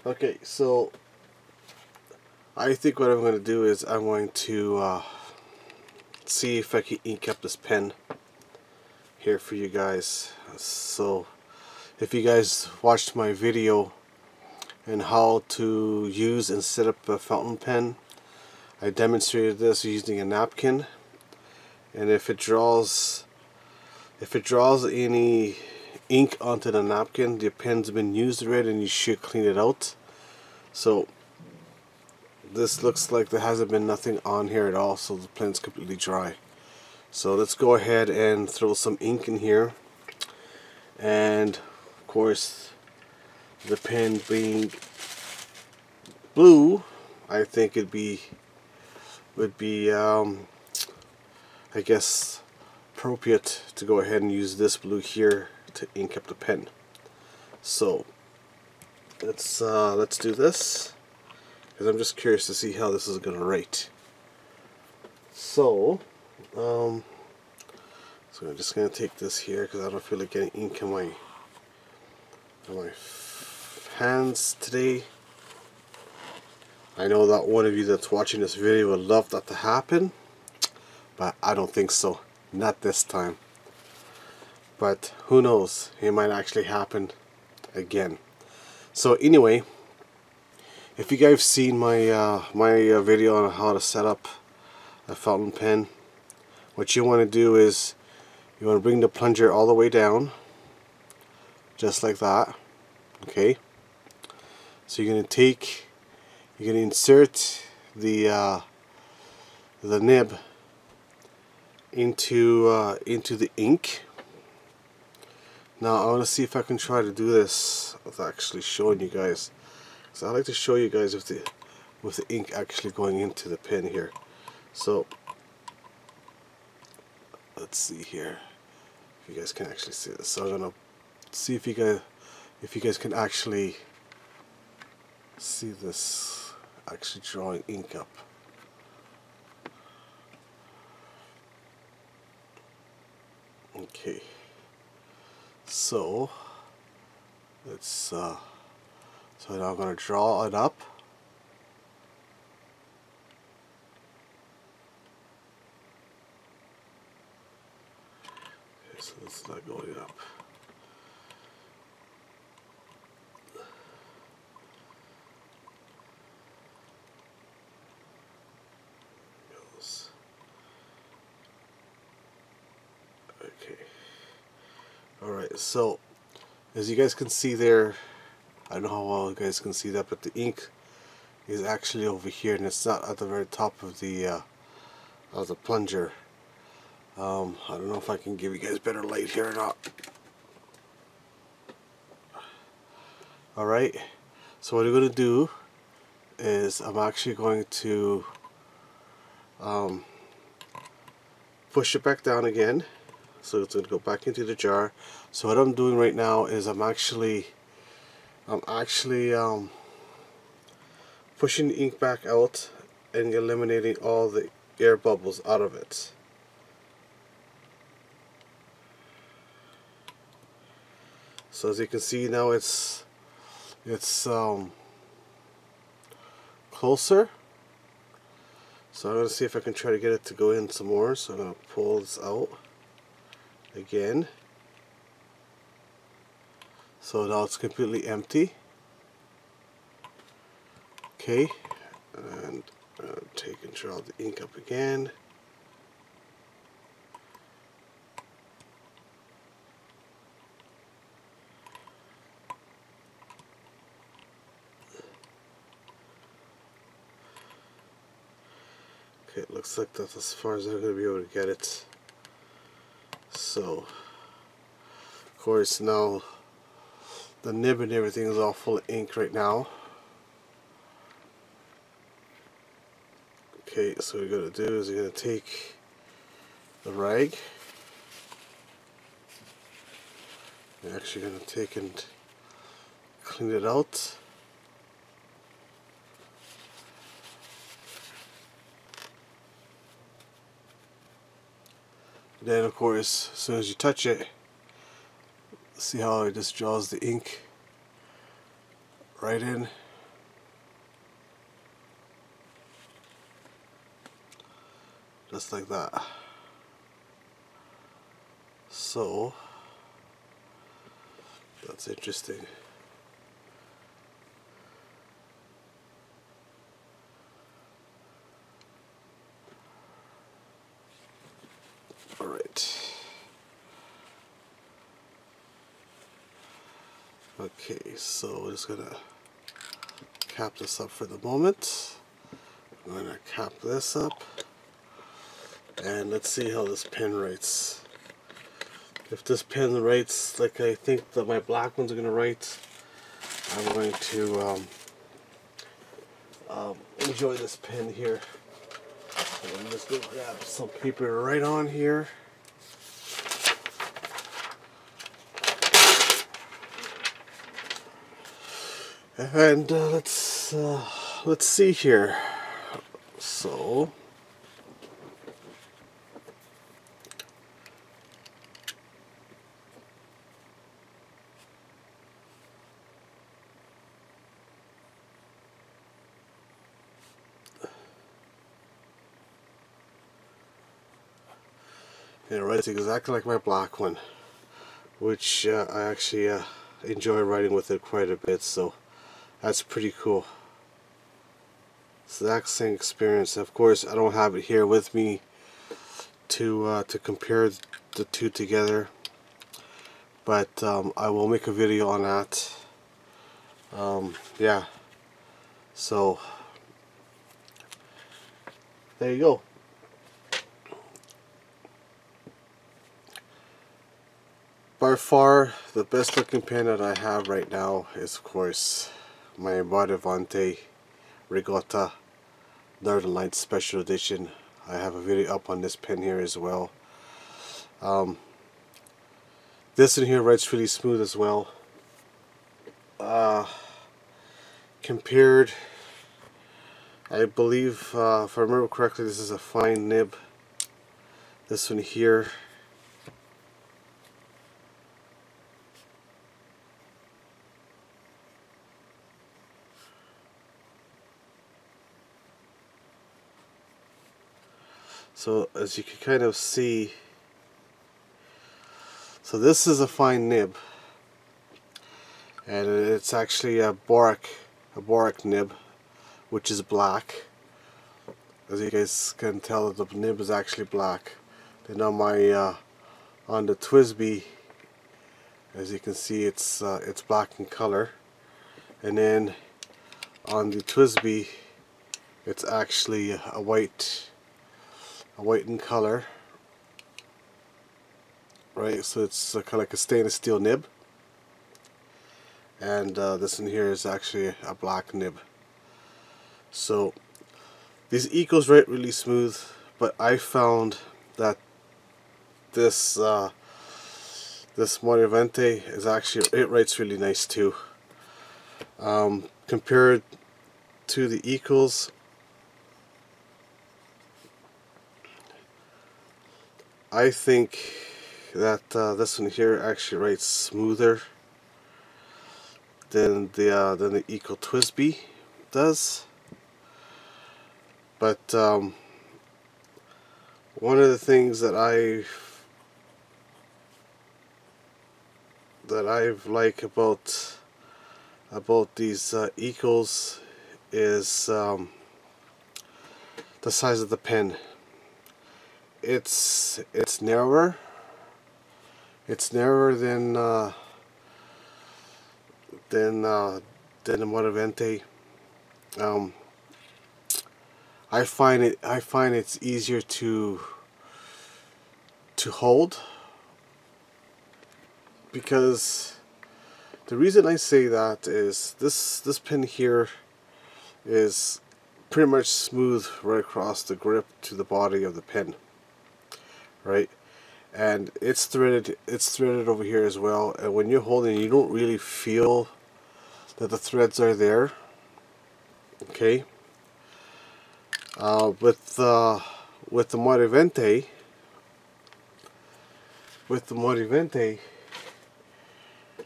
Okay, so I think what I'm going to do is I'm going to see if I can ink up this pen here for you guys. So if you guys watched my video on how to use and set up a fountain pen, I demonstrated this using a napkin, and if it draws any ink onto the napkin, the pen's been used already and you should clean it out. So this looks like there hasn't been nothing on here at all, so the pen's completely dry. So let's go ahead and throw some ink in here, and of course the pen being blue, I think would be I guess appropriate to go ahead and use this blue here to ink up the pen. So let's do this, because I'm just curious to see how this is going to rate. So I'm just going to take this here because I don't feel like getting ink on my hands today. I know that one of you that's watching this video would love that to happen, but I don't think so. Not this time. But who knows? It might actually happen again. So anyway, if you guys have seen my video on how to set up a fountain pen, what you want to do is you want to bring the plunger all the way down, just like that. Okay. So you're going to insert the nib into the ink. Now I want to see if I can try to do this without actually showing you guys. So I like to show you guys with the ink actually going into the pen here. So let's see here if you guys can actually see this. So I'm gonna see if you guys can actually see this actually drawing ink up. Okay, so let's so now I'm going to draw it up. Okay, so it's not going up. Okay. Alright, so as you guys can see there, I don't know how well you guys can see that, but the ink is actually over here and it's not at the very top of the plunger. I don't know if I can give you guys better light here or not. Alright, so what I'm going to do is I'm actually going to push it back down again. So it's going to go back into the jar. So what I'm doing right now is I'm actually pushing the ink back out and eliminating all the air bubbles out of it. So as you can see now it's closer. So I'm going to see if I can try to get it to go in some more. So I'm going to pull this out again. So now it's completely empty. Okay, and take and draw the ink up again. Okay, it looks like that's as far as I'm going to be able to get it. So, of course, now the nib and everything is all full of ink right now. Okay, so what you're going to do is you're going to take the rag. You're actually going to take and clean it out. Then of course, as soon as you touch it, see how it just draws the ink right in. just like that. So that's interesting. All right. Okay, so we're just gonna cap this up for the moment. I'm gonna cap this up, and let's see how this pen writes. If this pen writes like I think that my black ones are gonna write, I'm going to enjoy this pen here. So I'm just gonna grab some paper to write on here. And let's see here. So it writes exactly like my black one, which I actually enjoy writing with it quite a bit. So that's pretty cool. Exact same experience. Of course, I don't have it here with me to compare the two together, but I will make a video on that. Yeah. So there you go. By far, the best looking pen that I have right now is, of course, my Modivante Regatta Northern Lights Special Edition. I have a video up on this pen here as well. This in here writes really smooth as well. Compared, I believe, if I remember correctly, this is a fine nib. This one here, so as you can kind of see, so this is a fine nib, and it's actually a borac nib, which is black. As you guys can tell, the nib is actually black. Then on my on the TWSBI, as you can see, it's black in color, and then on the TWSBI, it's actually a white in color. Right, so it's kind of like a stainless steel nib, and this one here is actually a black nib. So these Ecos write really smooth, but I found that this this Modivante is actually, it writes really nice too. Compared to the Ecos, I think that this one here actually writes smoother than the Eco TWSBI does. But one of the things that I've like about these Ecos is the size of the pen. It's narrower. It's narrower than the Modivante. I find it's easier to hold, because the reason I say that is this pen here is pretty much smooth right across the grip to the body of the pen, right? And it's threaded over here as well, and when you're holding, you don't really feel that the threads are there. Okay. With the Modivante,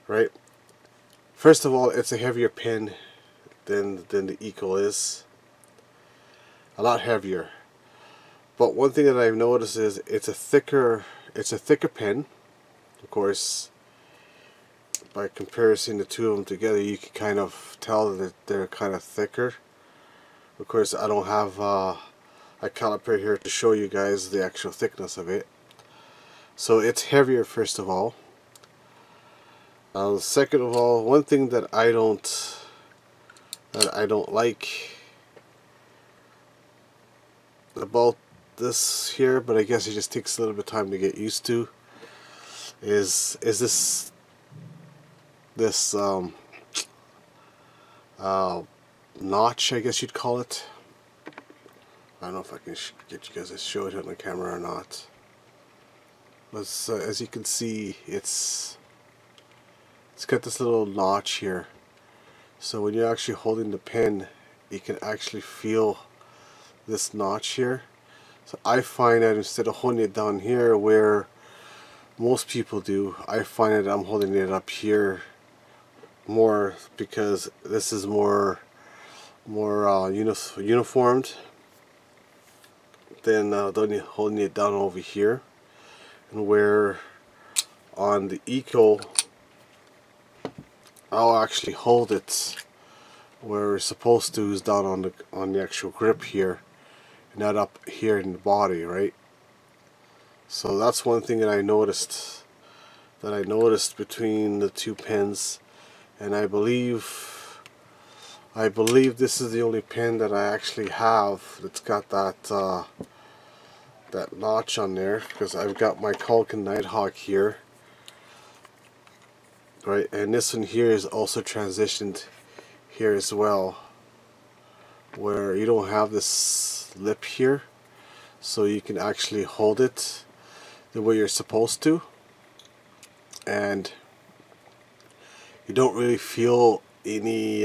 right? First of all, it's a heavier pen than the Eco is. A lot heavier. But one thing that I've noticed is it's a thicker pen. Of course, by comparison the two of them together, you can kind of tell that they're kind of thicker. Of course, I don't have a caliper here to show you guys the actual thickness of it. So it's heavier, first of all. Second of all, one thing that I don't like about this here, but I guess it just takes a little bit of time to get used to, is this notch, I guess you'd call it. I don't know if I can get you guys to show it on the camera or not. But as you can see, it's got this little notch here. So when you're actually holding the pen, you can actually feel this notch here. So I find that instead of holding it down here where most people do, I find that I'm holding it up here more, because this is more uniformed than holding it down over here. And where on the Eco, I'll actually hold it where it's supposed to, is down on the actual grip here, not up here in the body, right? So that's one thing that I noticed between the two pens, and I believe this is the only pen that I actually have that's got that that notch on there, because I've got my Culkin Nighthawk here, right? And this one here is also transitioned here as well, where you don't have this lip here, so you can actually hold it the way you're supposed to, and you don't really feel any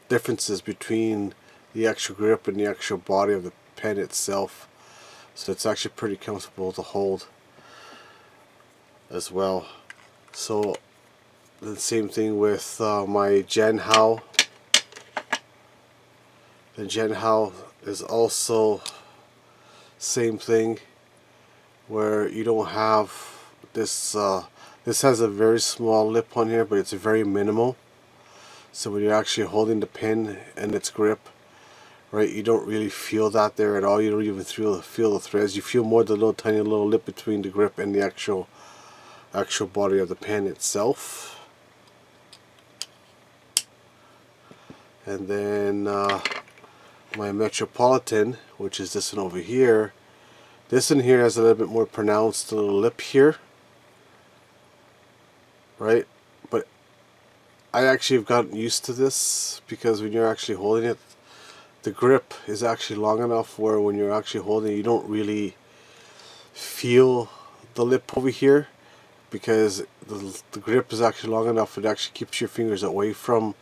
differences between the actual grip and the actual body of the pen itself. So it's actually pretty comfortable to hold as well. So the same thing with my Genhao. The Genhao is also same thing, where you don't have this. This has a very small lip on here, but it's very minimal. So when you're actually holding the pen and its grip, right, you don't really feel that there at all. You don't even feel the threads. You feel more the little tiny little lip between the grip and the actual body of the pen itself. And then my Metropolitan, which is this one over here. This one here has a little bit more pronounced little lip here, right? But I actually have gotten used to this, because when you're actually holding it, the grip is actually long enough where when you're actually holding it, you don't really feel the lip over here, because the grip is actually long enough. It actually keeps your fingers away from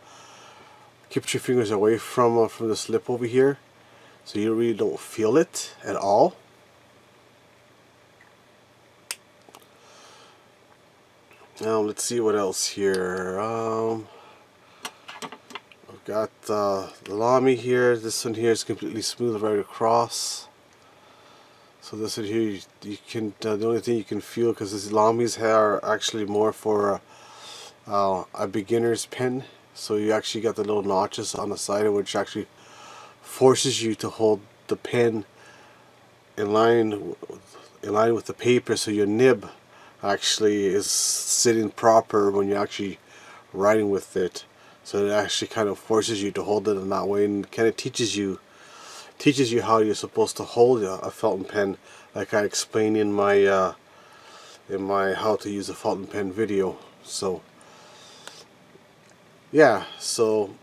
from this lip over here, so you really don't feel it at all. Now let's see what else here. I've got the Lamy here. This one here is completely smooth right across. So this one here, you can the only thing you can feel, because these Lamys are actually more for a beginner's pen. So you actually got the little notches on the side, which actually forces you to hold the pen in line with the paper, so your nib actually is sitting proper when you're actually writing with it. So it actually kind of forces you to hold it in that way, and kind of teaches you how you're supposed to hold a fountain pen, like I explained in my how to use a fountain pen video. So yeah, so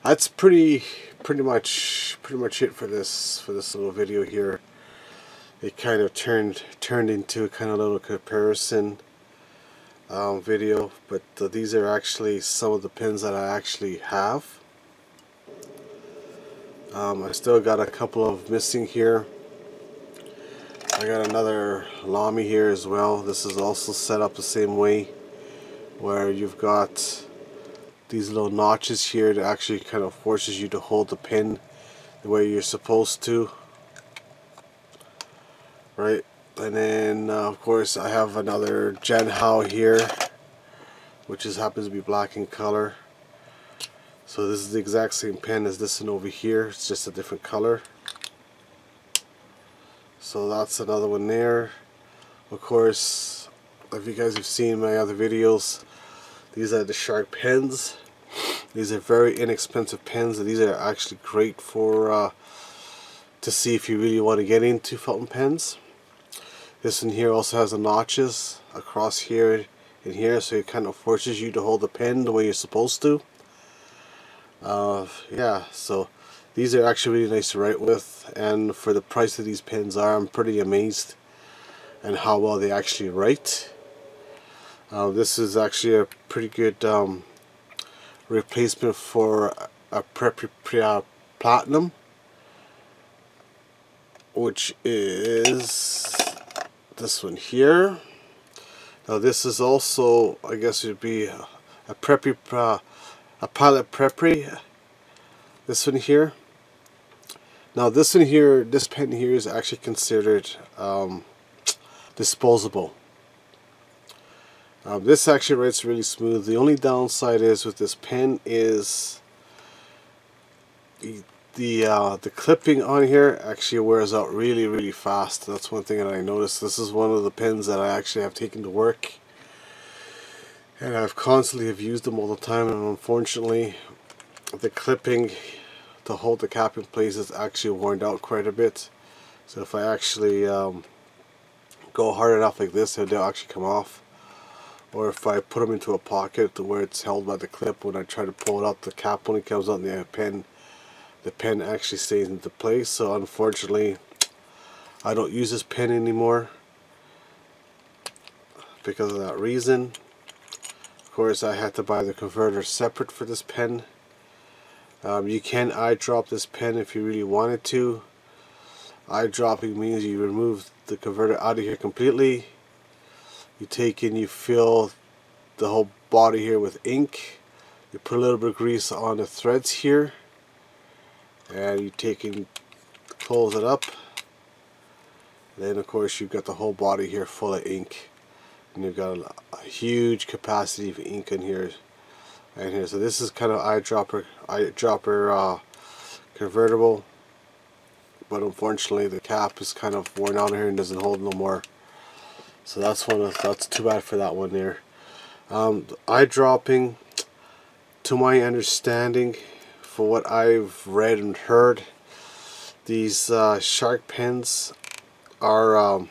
that's pretty much it for this little video here. It kind of turned into a kind of little comparison video, but these are actually some of the pens that I actually have. I still got a couple of missing here. I got another Lamy here as well. This is also set up the same way, where you've got these little notches here that actually kind of forces you to hold the pen the way you're supposed to. right? And then of course I have another Jen Hao here, which happens to be black in color. So this is the exact same pen as this one over here, it's just a different color. So that's another one there. Of course, if you guys have seen my other videos, these are the Shark pens. These are very inexpensive pens, and these are actually great for to see if you really want to get into fountain pens. This one here also has the notches across here and here, so it kind of forces you to hold the pen the way you're supposed to. Yeah, so these are actually really nice to write with, and for the price of these pens I'm pretty amazed at how well they actually write. This is actually a pretty good replacement for a Platinum, which is this one here. Now this is also, I guess it would be a Pilot Prepri. This one here. Now this one here, this pen here is actually considered disposable. This actually writes really smooth. The only downside is with this pen is the clipping on here actually wears out really fast. That's one thing that I noticed. This is one of the pens that I actually have taken to work, and I've constantly have used them all the time, and unfortunately the clipping to hold the cap in place is actually worn out quite a bit. So if I actually go hard enough like this, they'll actually come off. Or if I put them into a pocket to where it's held by the clip, when I try to pull it out, the cap only comes out and the pen actually stays into place. So unfortunately I don't use this pen anymore because of that reason. Of course I had to buy the converter separate for this pen. You can eyedrop this pen if you really wanted to. Eyedropping means you remove the converter out of here completely. You take and you fill the whole body here with ink. You put a little bit of grease on the threads here, and you take and close it up. Then of course you've got the whole body here full of ink, and you've got a huge capacity of ink in here and here. So this is kind of eyedropper convertible, but unfortunately the cap is kind of worn out here and doesn't hold no more. So that's too bad for that one there. Eyedropping, to my understanding, for what I've read and heard, these Shark pens are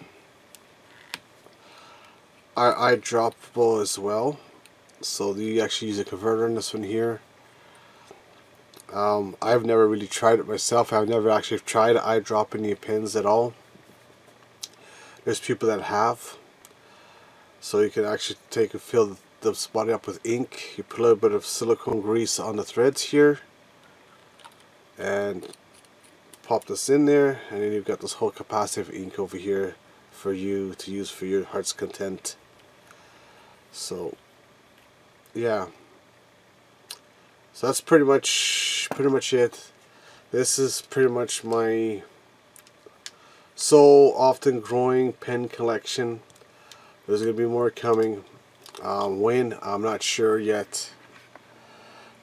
eyedroppable as well. So you actually use a converter in this one here. I've never really tried it myself. I've never actually tried eyedropping the pens at all. There's people that have. So you can actually take and fill the body up with ink. You put a little bit of silicone grease on the threads here and pop this in there, and then you've got this whole capacity of ink over here for you to use for your heart's content. So yeah, so that's pretty much it. This is pretty much my so often growing pen collection. There's going to be more coming. When, I'm not sure yet,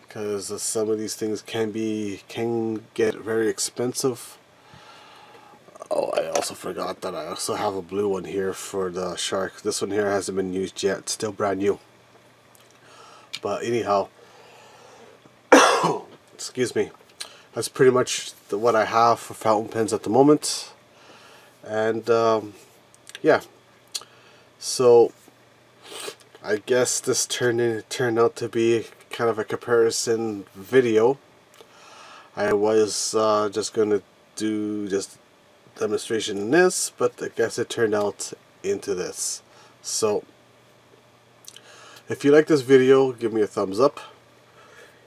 because some of these things can get very expensive. Oh, I also forgot that I also have a blue one here for the Shark. This one here hasn't been used yet, it's still brand new. But anyhow, excuse me, that's pretty much what I have for fountain pens at the moment. And yeah, so I guess this turned out to be kind of a comparison video. I was just going to do just demonstration in this, but I guess it turned out into this. So if you like this video, give me a thumbs up.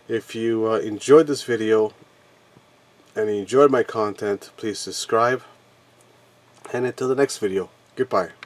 If you enjoyed this video and you enjoyed my content, please subscribe. And until the next video, goodbye.